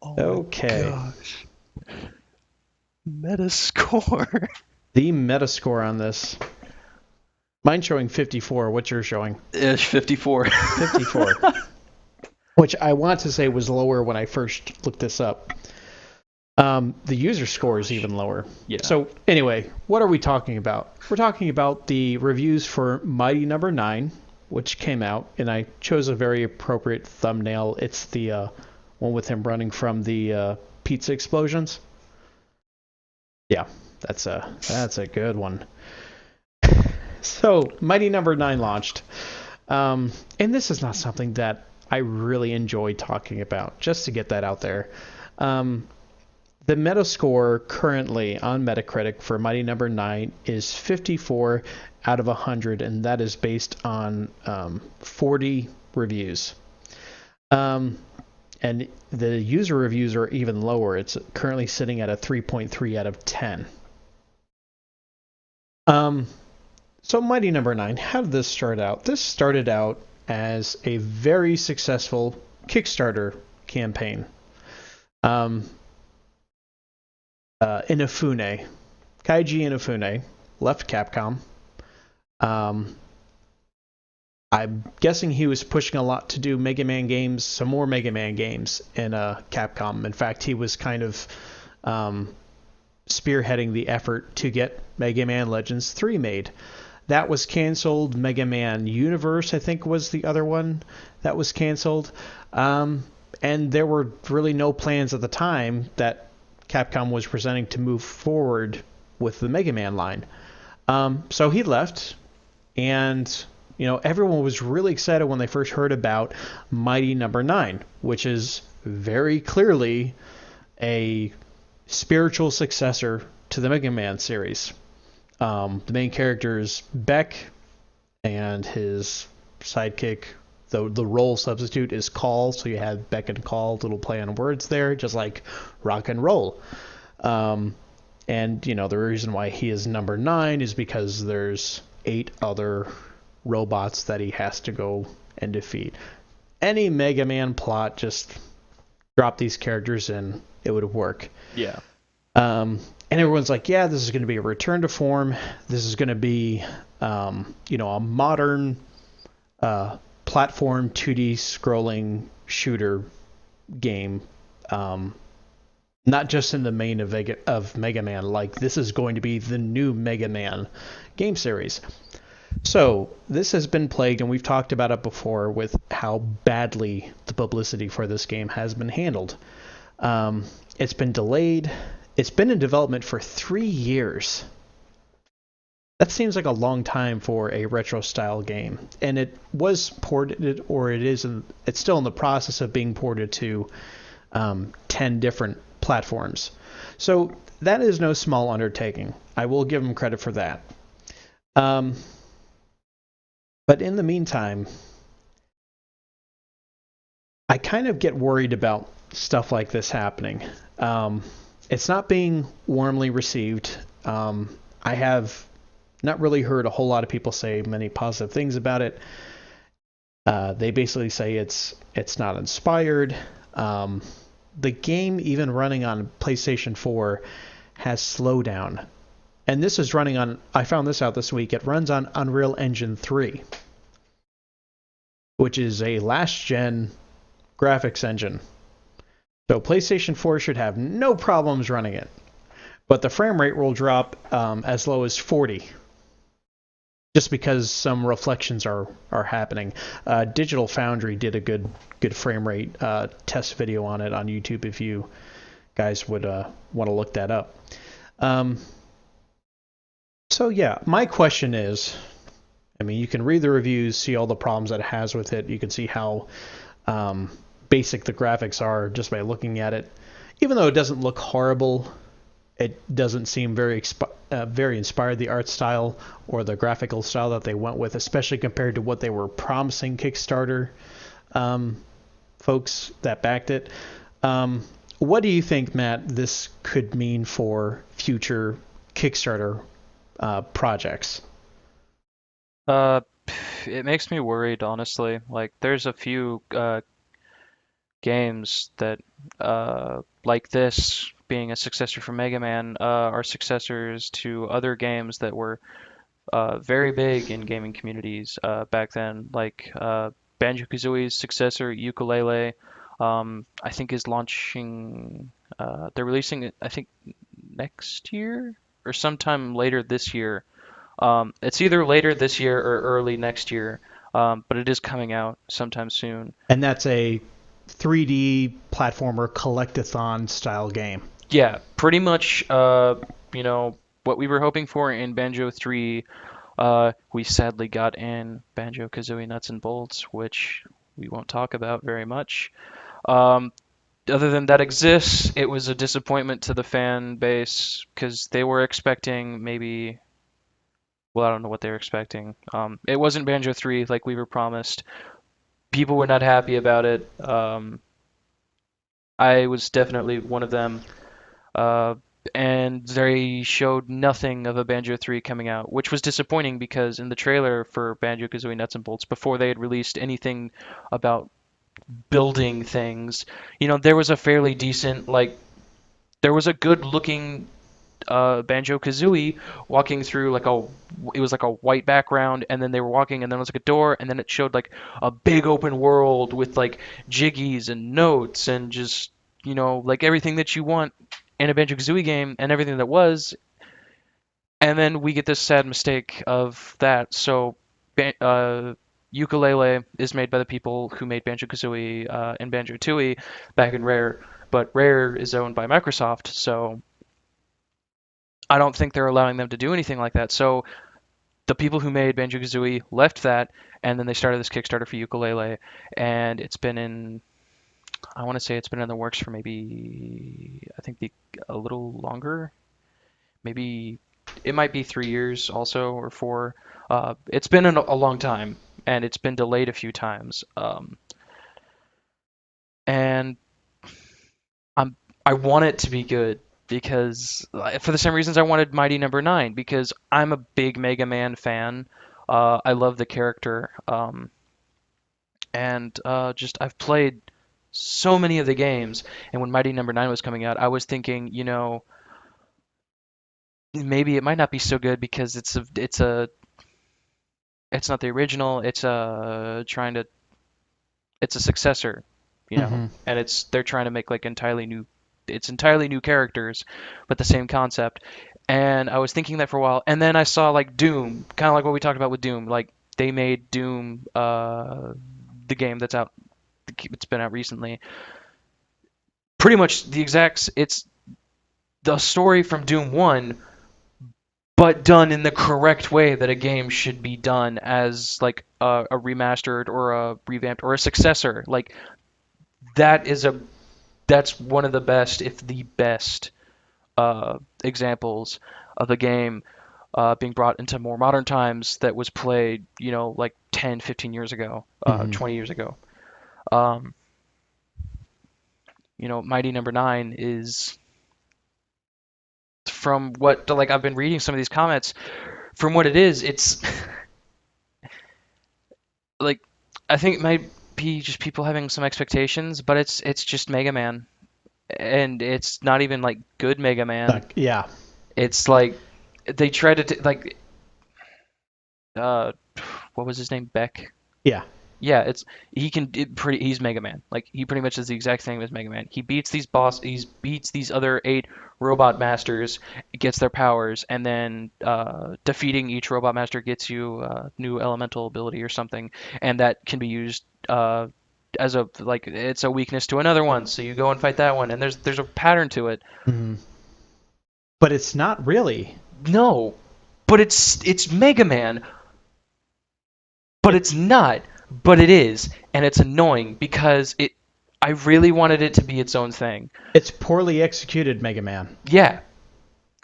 Oh my Okay. gosh. Metascore. The Metascore on this. Mine's showing 54. What's yours showing? Ish 54. 54. Which I want to say was lower when I first looked this up. The user score is Gosh. even lower. Yeah. So anyway, what are we talking about? We're talking about the reviews for Mighty Number 9, which came out, and I chose a very appropriate thumbnail. It's the one with him running from the pizza explosions. Yeah, that's a good one. So Mighty Number 9 launched. And this is not something that I really enjoy talking about, just to get that out there. Um, the Metascore currently on Metacritic for Mighty Number 9 is 54 out of 100, and that is based on 40 reviews. Um, and the user reviews are even lower. It's currently sitting at a 3.3 out of 10. Um, So Mighty Number 9, how did this start out? This started out as a very successful Kickstarter campaign. Um, Inafune, Kaiji Inafune, left Capcom. Um, I'm guessing he was pushing a lot to do Mega Man games, some more Mega Man games in Capcom. In fact, he was kind of um, spearheading the effort to get Mega Man Legends 3 made. That was canceled. Mega Man Universe, I think, was the other one that was canceled. Um, and there were really no plans at the time that Capcom was presenting to move forward with the Mega Man line. So he left, and everyone was really excited when they first heard about Mighty Number 9, which is very clearly a spiritual successor to the Mega Man series. The main character is Beck, and his sidekick, the role substitute, is Call. So you have Beck and Call, little play on words there, just like rock and roll. Um, and the reason why he is number 9 is because there's 8 other robots that he has to go and defeat. Any Mega Man plot, just drop these characters in, it would work. Yeah. And everyone's like, yeah, this is going to be a return to form. This is going to be, a modern platform 2D scrolling shooter game. Not just in the main of Mega Man. Like, this is going to be the new Mega Man game series. So this has been plagued, and we've talked about it before, with how badly the publicity for this game has been handled. It's been delayed. It's been in development for 3 years. That seems like a long time for a retro style game, and it was ported, or it's still in the process of being ported to 10 different platforms. So that is no small undertaking. I will give them credit for that. Um, but in the meantime, I kind of get worried about stuff like this happening. It's not being warmly received. I have not really heard a whole lot of people say many positive things about it. They basically say it's not inspired. The game, even running on PlayStation 4, has slowdown. And this is running on, I found this out this week, it runs on Unreal Engine 3, which is a last gen graphics engine. So PlayStation 4 should have no problems running it. But the frame rate will drop as low as 40, just because some reflections are happening. Digital Foundry did a good frame rate test video on it on YouTube if you guys would want to look that up. So yeah, my question is, I mean, you can read the reviews, see all the problems that it has with it. You can see how basic the graphics are just by looking at it. Even though it doesn't look horrible, it doesn't seem very inspired, the art style or the graphical style that they went with, especially compared to what they were promising Kickstarter folks that backed it. What do you think, Matt, this could mean for future Kickstarter projects? Uh, it makes me worried, honestly. Like, there's a few games that, like this being a successor for Mega Man, are successors to other games that were very big in gaming communities back then, like Banjo-Kazooie's successor, Ukulele. I think is launching. They're releasing it, I think, next year or sometime later this year. It's either later this year or early next year, but it is coming out sometime soon. And that's a 3D platformer collectathon style game. Yeah, pretty much. You know what we were hoping for in Banjo 3. We sadly got in Banjo-Kazooie Nuts and Bolts, which we won't talk about very much. Um, Other than that exists, it was a disappointment to the fan base because they were expecting maybe. Well, I don't know what they were expecting. It wasn't Banjo 3 like we were promised. People were not happy about it. I was definitely one of them. Uh, and they showed nothing of a Banjo 3 coming out, which was disappointing because in the trailer for Banjo-Kazooie Nuts and Bolts, before they had released anything about building things, there was a fairly decent, like, there was a good looking Banjo-Kazooie walking through it was like a white background, and then they were walking, and then it was like a door, and then it showed like a big open world with like jiggies and notes and just, like everything that you want in a Banjo-Kazooie game and everything that was. And then we get this sad mistake of that. So, Ukulele is made by the people who made Banjo-Kazooie and Banjo-Tooie back in Rare, but Rare is owned by Microsoft, so I don't think they're allowing them to do anything like that. So the people who made Banjo-Kazooie left that, and then they started this Kickstarter for Ukulele, and I want to say it's been in the works for maybe, I think a little longer. Maybe it might be 3 years also, or four. It's been a long time, and it's been delayed a few times. And I want it to be good because for the same reasons I wanted Mighty Number Nine, because I'm a big Mega Man fan. I love the character, and just I've played so many of the games. And when Mighty Number Nine was coming out, I was thinking, maybe it might not be so good because it's not the original. It's a successor, Mm-hmm. and they're trying to make like entirely new characters, but the same concept. And I was thinking that for a while, and then I saw like Doom, kind of like what we talked about with Doom. Like they made Doom, the game that's out, it's been out recently. Pretty much it's the story from Doom 1, but done in the correct way that a game should be done as like a remastered or a revamped or a successor. Like that is a that's one of the best, if the best, examples of a game being brought into more modern times that was played, like 10, 15 years ago, Mm-hmm. 20 years ago. Um, Mighty Number Nine is, from what, like, I've been reading some of these comments. From what it is, it's like, I think it might be just people having some expectations, but it's just Mega Man, and it's not even like good Mega Man. Yeah. It's like they tried to like, uh, what was his name? Beck. Yeah. Yeah, he's Mega Man. Like he pretty much is the exact same as Mega Man. He beats these other eight robot masters, gets their powers, and then defeating each robot master gets you a new elemental ability or something, and that can be used as a, like, it's a weakness to another one. So you go and fight that one, and there's a pattern to it. Mm-hmm. But it's not really. No, but it's Mega Man, but It, it's not, but it is, and it's annoying because I really wanted it to be its own thing. it's poorly executed Mega Man. Yeah,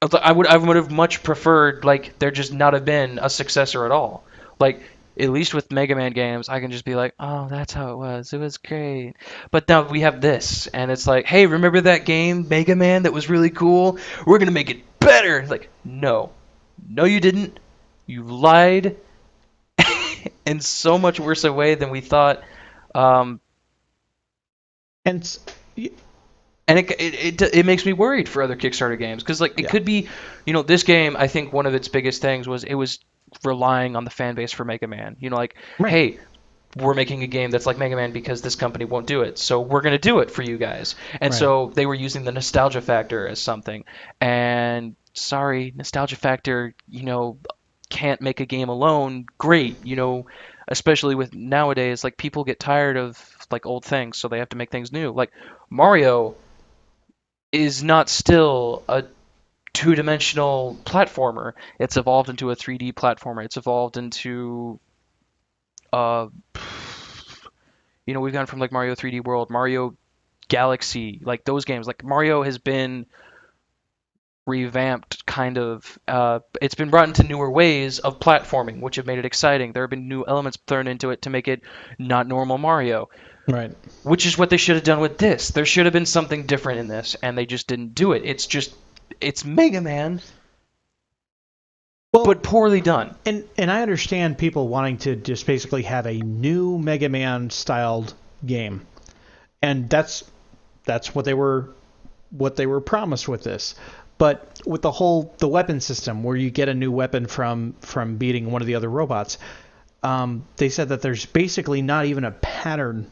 I would have much preferred like there just not have been a successor at all. Like at least with Mega Man games, I can just be like, oh, that's how it was. It was great. But now we have this, and it's like, hey, remember that game Mega Man that was really cool? We're gonna make it better. Like, no, no, you didn't. You lied in so much worse a way than we thought. Um, And s- y- And it makes me worried for other Kickstarter games because like it yeah, could be, this game. I think one of its biggest things was it was relying on the fan base for Mega Man. Like, right, hey, we're making a game that's like Mega Man because this company won't do it, so we're gonna do it for you guys. And right. so they were using the nostalgia factor as something. And sorry, nostalgia factor, can't make a game alone. Great, especially with nowadays, like people get tired of like old things, so they have to make things new. Like Mario is not still a two-dimensional platformer. It's evolved into a 3D platformer. It's evolved into uh we've gone from like Mario 3D World, Mario Galaxy, like those games. Like Mario has been revamped kind of it's been brought into newer ways of platforming which have made it exciting. There have been new elements thrown into it to make it not normal Mario, Right. which is what they should have done with this. There should have been something different in this and they just didn't do it. It's Mega Man Well, but poorly done. and I understand people wanting to just basically have a new Mega Man styled game, and that's what they were promised with this. But with the weapon system, where you get a new weapon from beating one of the other robots, they said that there's basically not even a pattern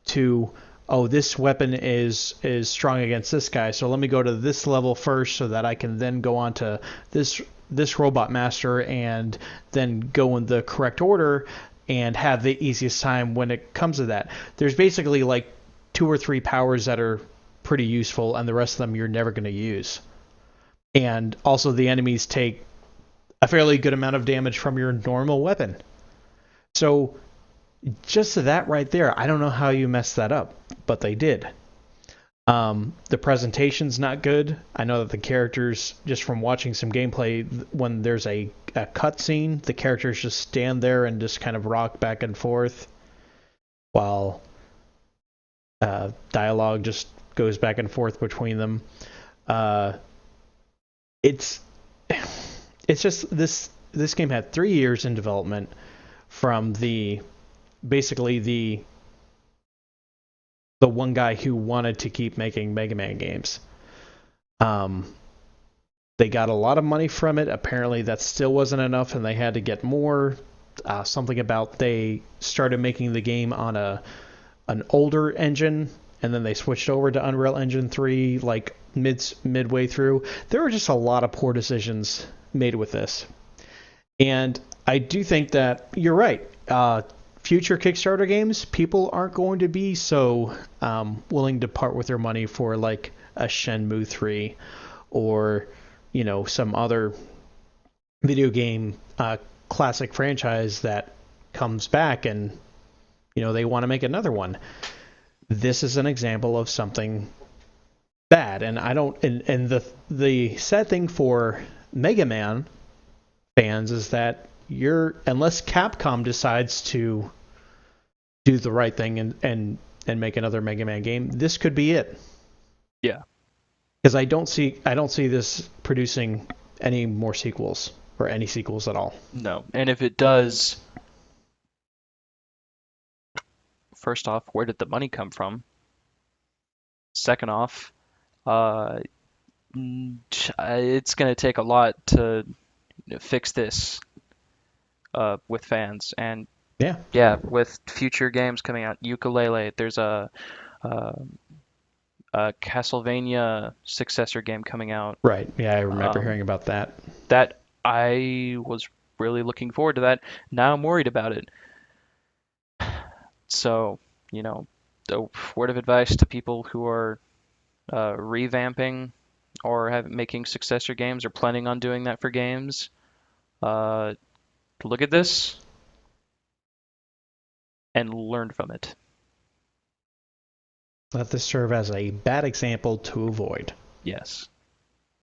to, oh, this weapon is strong against this guy, so let me go to this level first so that I can then go on to this robot master and then go in the correct order and have the easiest time when it comes to that. There's basically like two or three powers that are pretty useful, and the rest of them you're never going to use. And also, the enemies take a fairly good amount of damage from your normal weapon. So, just that right there, I don't know how you messed that up, but they did. The presentation's not good. I know that the characters, just from watching some gameplay, when there's a cutscene, the characters just stand there and just kind of rock back and forth while dialogue just goes back and forth between them. Uh, it's it's just this game had 3 years in development from basically the one guy who wanted to keep making Mega Man games. Um, they got a lot of money from it. Apparently, that still wasn't enough, and they had to get more. Something about they started making the game on an older engine, and then they switched over to Unreal Engine 3 like midway through. There were just a lot of poor decisions made with this, and I do think that you're right. Future Kickstarter games, people aren't going to be so willing to part with their money for like a Shenmue 3 or some other video game classic franchise that comes back and they want to make another one. This is an example of something bad, and I don't. And the sad thing for Mega Man fans is that unless Capcom decides to do the right thing and make another Mega Man game, this could be it. Yeah. Because I don't see this producing any more sequels or any sequels at all. No. And if it does, first off, where did the money come from? Second off, uh, it's going to take a lot to fix this with fans. And Yeah. yeah, with future games coming out, Ukulele, there's a, a Castlevania successor game coming out. Right. Yeah, I remember Um, hearing about that. that I was really looking forward to that. Now I'm worried about it. So, you know, the word of advice to people who are revamping or making successor games or planning on doing that for games, uh, look at this and learn from it. Let this serve as a bad example to avoid. Yes.